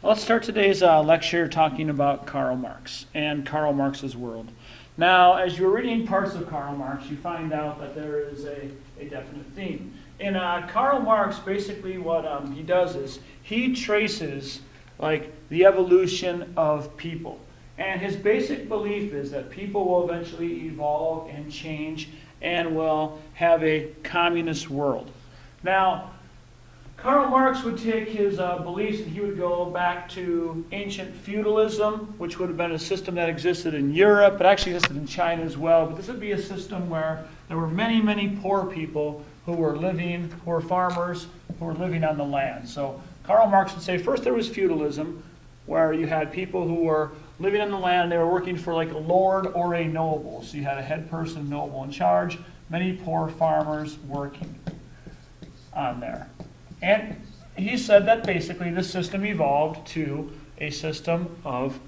Let's start today's lecture talking about Karl Marx and Karl Marx's world. Now, as you're reading parts of Karl Marx, you find out that there is a definite theme. In Karl Marx, basically what he does is he traces the evolution of people. And his basic belief is that people will eventually evolve and change and will have a communist world. Now, Karl Marx would take his beliefs and he would go back to ancient feudalism, which would have been a system that existed in Europe, but actually existed in China as well. But this would be a system where there were many, many poor people who were farmers, who were living on the land. So Karl Marx would say first there was feudalism, where you had people who were living on the land, they were working for like a lord or a noble. So you had a head person, noble in charge, many poor farmers working on there. And he said that basically this system evolved to a system of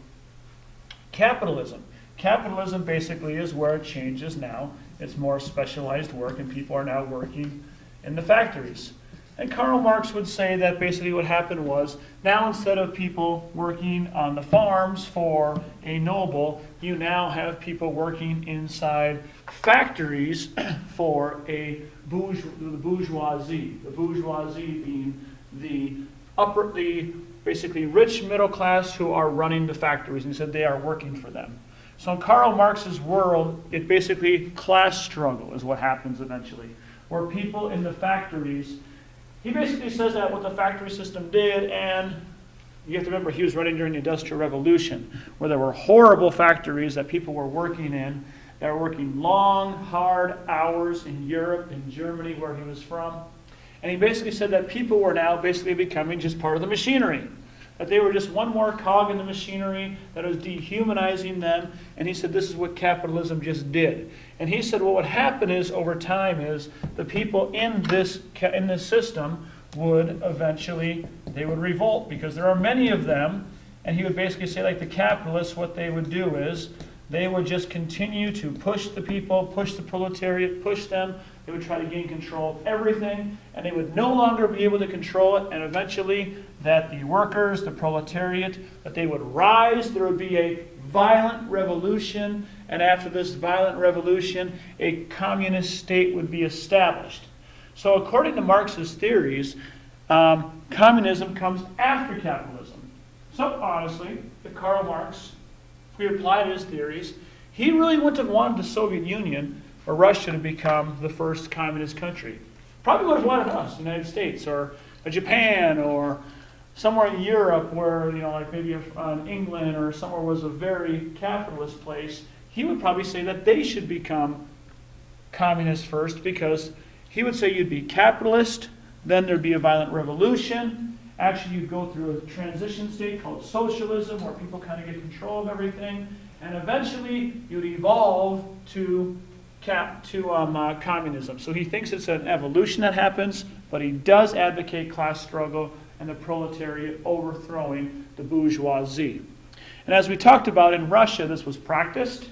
capitalism. Capitalism basically is where it changes now. It's more specialized work and people are now working in the factories. And Karl Marx would say that basically what happened was now instead of people working on the farms for a noble, you now have people working inside factories for the bourgeoisie. The bourgeoisie being the basically rich middle class who are running the factories, and he said they are working for them. So in Karl Marx's world, it basically class struggle is what happens eventually, where people in the factories. He basically says that what the factory system did, and you have to remember he was running during the Industrial Revolution, where there were horrible factories that people were working in. They were working long, hard hours in Europe, in Germany, where he was from. And he basically said that people were now basically becoming just part of the machinery. That they were just one more cog in the machinery that was dehumanizing them. And he said this is what capitalism just did. And he said what would happen is over time is the people in this system would eventually, they would revolt because there are many of them. And he would basically say like the capitalists, what they would do is they would just continue to push the people, push the proletariat, push them. They would try to gain control of everything, and they would no longer be able to control it, and eventually that the workers, the proletariat, that they would rise, there would be a violent revolution, and after this violent revolution, a communist state would be established. So according to Marx's theories, communism comes after capitalism. So honestly, if Karl Marx, if we applied his theories, he really wouldn't have wanted the Soviet Union or Russia to become the first communist country. Probably would have wanted us, the United States, or Japan, or somewhere in Europe where, like maybe England or somewhere was a very capitalist place. He would probably say that they should become communist first because he would say you'd be capitalist, then there'd be a violent revolution. Actually, you'd go through a transition state called socialism where people kind of get control of everything. And eventually, you'd evolve to communism. So he thinks it's an evolution that happens, but he does advocate class struggle and the proletariat overthrowing the bourgeoisie. And as we talked about in Russia, this was practiced,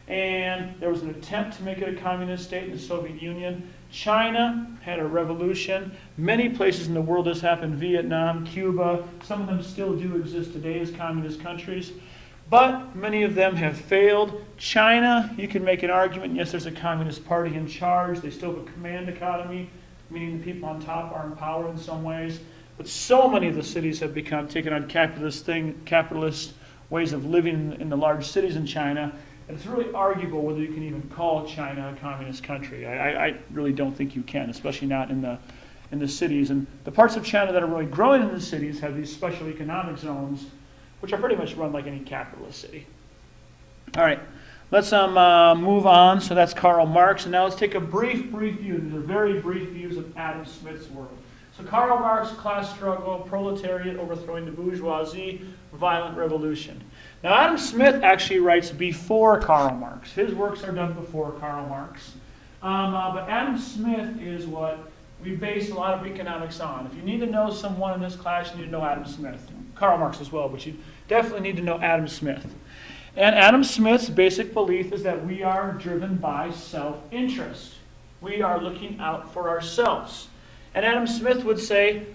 and there was an attempt to make it a communist state in the Soviet Union. China had a revolution. Many places in the world this happened, Vietnam, Cuba, some of them still do exist today as communist countries. But many of them have failed. China, you can make an argument, yes, there's a communist party in charge. They still have a command economy, meaning the people on top are in power in some ways. But so many of the cities have taken on capitalist ways of living in the large cities in China. And it's really arguable whether you can even call China a communist country. I really don't think you can, especially not in the cities. And the parts of China that are really growing in the cities have these special economic zones, which are pretty much run like any capitalist city. All right, let's move on. So that's Karl Marx. And now let's take a brief view. These are very brief views of Adam Smith's world. So Karl Marx, class struggle, proletariat overthrowing the bourgeoisie, violent revolution. Now Adam Smith actually writes before Karl Marx. His works are done before Karl Marx. But Adam Smith is what we base a lot of economics on. If you need to know someone in this class, you need to know Adam Smith. Karl Marx as well, but you definitely need to know Adam Smith. And Adam Smith's basic belief is that we are driven by self-interest. We are looking out for ourselves. And Adam Smith would say,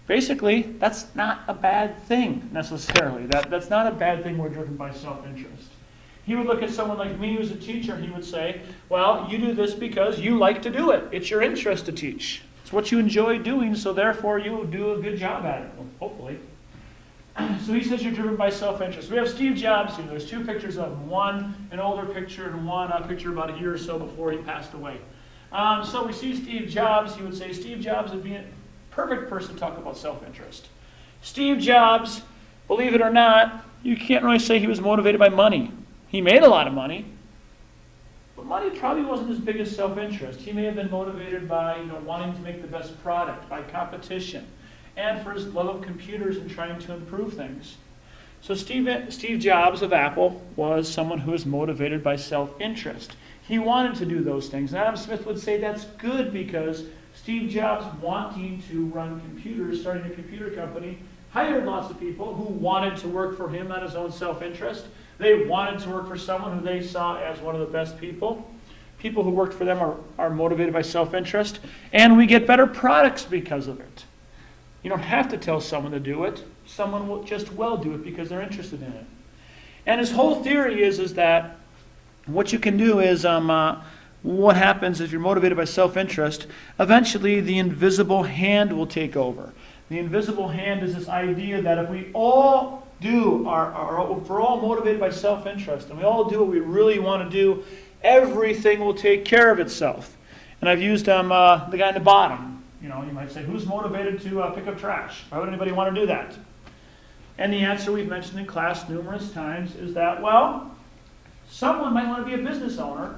Basically, that's not a bad thing necessarily. That's not a bad thing. We're driven by self-interest. He would look at someone like me who's a teacher, and he would say, well, you do this because you like to do it. It's your interest to teach. It's what you enjoy doing, so therefore you will do a good job at it, hopefully. So he says you're driven by self-interest. We have Steve Jobs here. There's two pictures of him. One, an older picture, and one a picture about a year or so before he passed away. So we see Steve Jobs. He would say Steve Jobs would be a perfect person to talk about self-interest. Steve Jobs, believe it or not, you can't really say he was motivated by money. He made a lot of money, but money probably wasn't his biggest self-interest. He may have been motivated by wanting to make the best product, by competition, and for his love of computers and trying to improve things. So Steve Jobs of Apple was someone who was motivated by self-interest. He wanted to do those things. And Adam Smith would say that's good because Steve Jobs, wanting to run computers, starting a computer company, hired lots of people who wanted to work for him on his own self-interest. They wanted to work for someone who they saw as one of the best people. People who worked for them are motivated by self-interest. And we get better products because of it. You don't have to tell someone to do it. Someone will just well do it because they're interested in it. And his whole theory is that what you can do is what happens if you're motivated by self-interest, eventually the invisible hand will take over. The invisible hand is this idea that if we all if we're all motivated by self-interest and we all do what we really want to do, everything will take care of itself. And I've used the guy in the bottom. You might say, who's motivated to pick up trash? Why would anybody want to do that? And the answer we've mentioned in class numerous times is that, well, someone might want to be a business owner,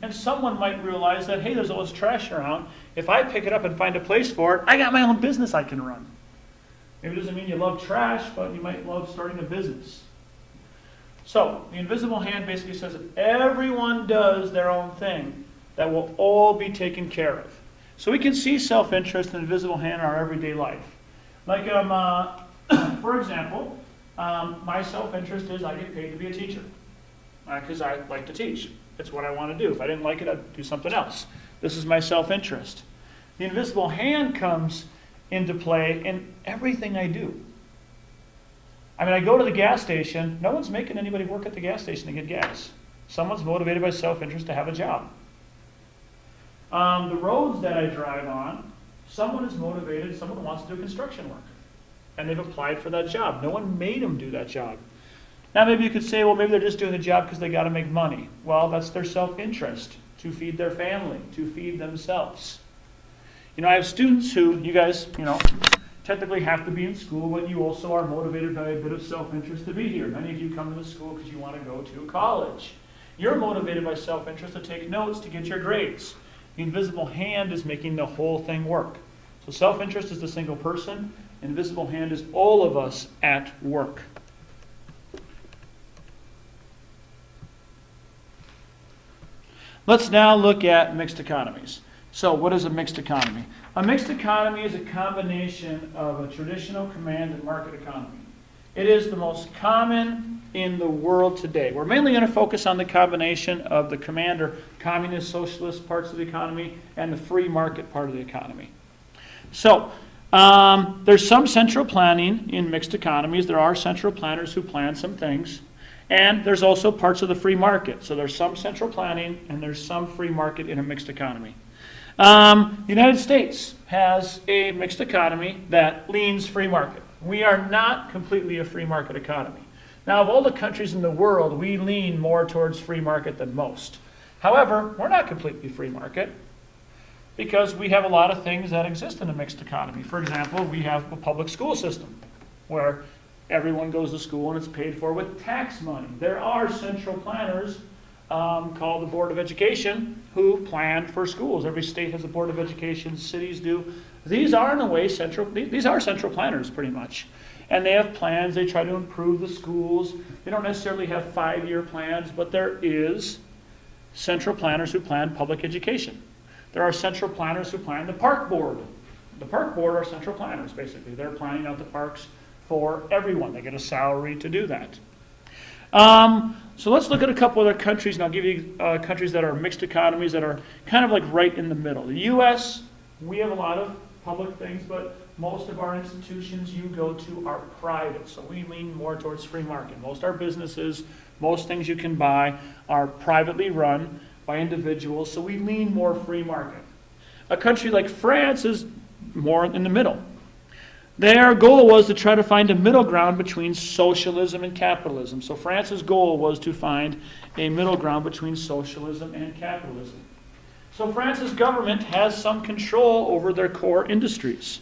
and someone might realize that, hey, there's all this trash around. If I pick it up and find a place for it, I got my own business I can run. Maybe it doesn't mean you love trash, but you might love starting a business. So the invisible hand basically says if everyone does their own thing, that will all be taken care of. So we can see self-interest and invisible hand in our everyday life. Like, for example, my self-interest is I get paid to be a teacher because I like to teach. It's what I want to do. If I didn't like it, I'd do something else. This is my self-interest. The invisible hand comes into play in everything I do. I mean, I go to the gas station. No one's making anybody work at the gas station to get gas. Someone's motivated by self-interest to have a job. The roads that I drive on, someone is motivated, someone wants to do construction work. And they've applied for that job. No one made them do that job. Now maybe you could say, well, maybe they're just doing the job because they got to make money. Well, that's their self-interest, to feed their family, to feed themselves. I have students who, you guys, technically have to be in school, but you also are motivated by a bit of self-interest to be here. Many of you come to the school because you want to go to college. You're motivated by self-interest to take notes, to get your grades. The invisible hand is making the whole thing work. So self-interest is the single person. Invisible hand is all of us at work. Let's now look at mixed economies. So what is a mixed economy? A mixed economy is a combination of a traditional command and market economy. It is the most common in the world today. We're mainly going to focus on the combination of the command or communist, socialist parts of the economy and the free market part of the economy. So there's some central planning in mixed economies. There are central planners who plan some things. And there's also parts of the free market. So there's some central planning and there's some free market in a mixed economy. The United States has a mixed economy that leans free market. We are not completely a free market economy. Now, of all the countries in the world, we lean more towards free market than most. However, we're not completely free market because we have a lot of things that exist in a mixed economy. For example, we have a public school system where everyone goes to school and it's paid for with tax money. There are central planners called the Board of Education who plan for schools. Every state has a Board of Education, cities do. These are in a way these are central planners pretty much. And they have plans, they try to improve the schools. They don't necessarily have 5-year plans, but there is central planners who plan public education. There are central planners who plan the park board. The park board are central planners basically. They're planning out the parks for everyone. They get a salary to do that. So let's look at a couple other countries, and I'll give you countries that are mixed economies that are kind of like right in the middle. The U.S., we have a lot of public things, but most of our institutions you go to are private, so we lean more towards free market. Most of our businesses, most things you can buy are privately run by individuals, so we lean more free market. A country like France is more in the middle. Their goal was to try to find a middle ground between socialism and capitalism. So France's goal was to find a middle ground between socialism and capitalism. So France's government has some control over their core industries,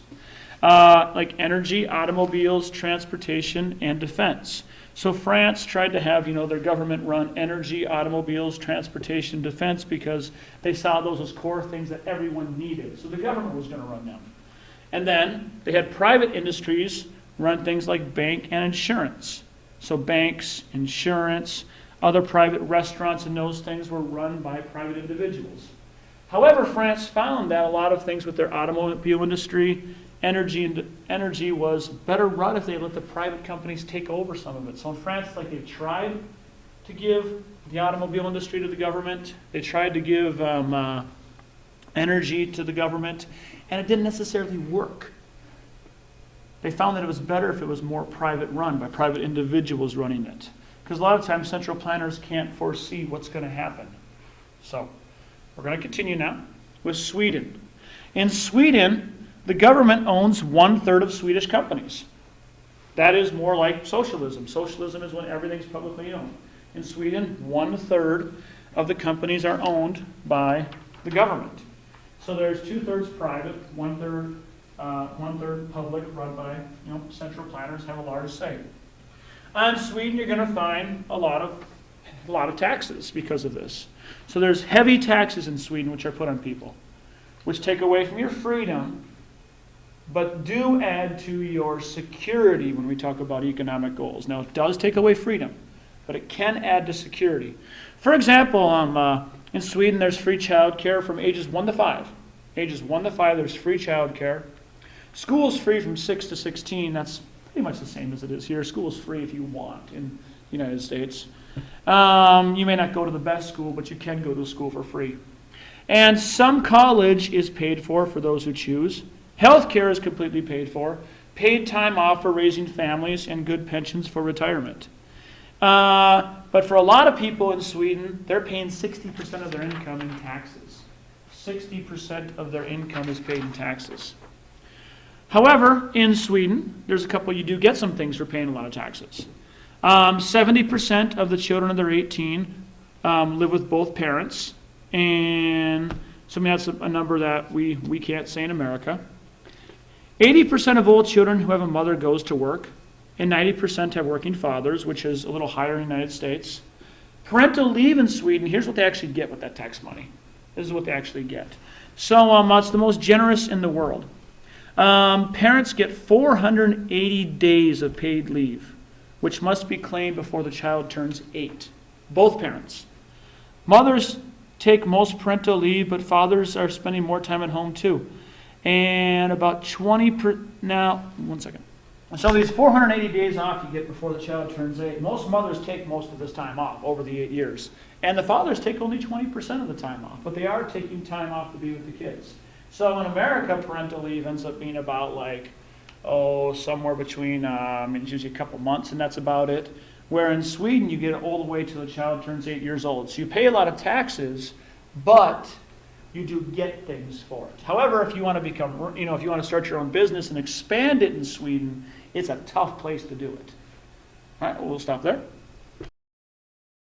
like energy, automobiles, transportation, and defense. So France tried to have, their government run energy, automobiles, transportation, defense, because they saw those as core things that everyone needed. So the government was going to run them. And then they had private industries run things like bank and insurance. So banks, insurance, other private restaurants and those things were run by private individuals. However, France found that a lot of things with their automobile industry, energy was better run if they let the private companies take over some of it. So in France, they tried to give the automobile industry to the government. They tried to give energy to the government, and it didn't necessarily work. They found that it was better if it was more private run by private individuals running it. Because a lot of times central planners can't foresee what's going to happen. So we're going to continue now with Sweden. In Sweden, the government owns 1/3 of Swedish companies. That is more like socialism. Socialism is when everything's publicly owned. In Sweden, 1/3 of the companies are owned by the government. So there's 2/3 private, 1/3 public, run by central planners, have a large say. In Sweden, you're going to find a lot of taxes because of this. So there's heavy taxes in Sweden which are put on people, which take away from your freedom, but do add to your security when we talk about economic goals. Now, it does take away freedom, but it can add to security. For example, in Sweden, there's free child care from ages 1 to 5. Ages 1 to 5, there's free child care. School's free from 6 to 16. That's pretty much the same as it is here. School's free if you want in the United States. You may not go to the best school, but you can go to school for free. And some college is paid for those who choose. Health care is completely paid for. Paid time off for raising families, and good pensions for retirement. But for a lot of people in Sweden, they're paying 60% of their income in taxes. 60% of their income is paid in taxes. However, in Sweden, there's a couple, you do get some things for paying a lot of taxes. 70% of the children under 18 live with both parents, and so that's a number that we can't say in America. 80% of all children who have a mother goes to work, and 90% have working fathers, which is a little higher in the United States. Parental leave in Sweden, here's what they actually get with that tax money. This is what they actually get. So it's the most generous in the world. Parents get 480 days of paid leave, which must be claimed before the child turns 8. Both parents. Mothers take most parental leave, but fathers are spending more time at home too. And about 20%, now, one second. So these 480 days off you get before the child turns 8. Most mothers take most of this time off over the 8 years. And the fathers take only 20% of the time off, but they are taking time off to be with the kids. So in America, parental leave ends up being about somewhere between, it's usually a couple months, and that's about it. Where in Sweden, you get it all the way till the child turns 8 years old. So you pay a lot of taxes, but you do get things for it. However, if you want to if you want to start your own business and expand it in Sweden, it's a tough place to do it. All right, well, we'll stop there.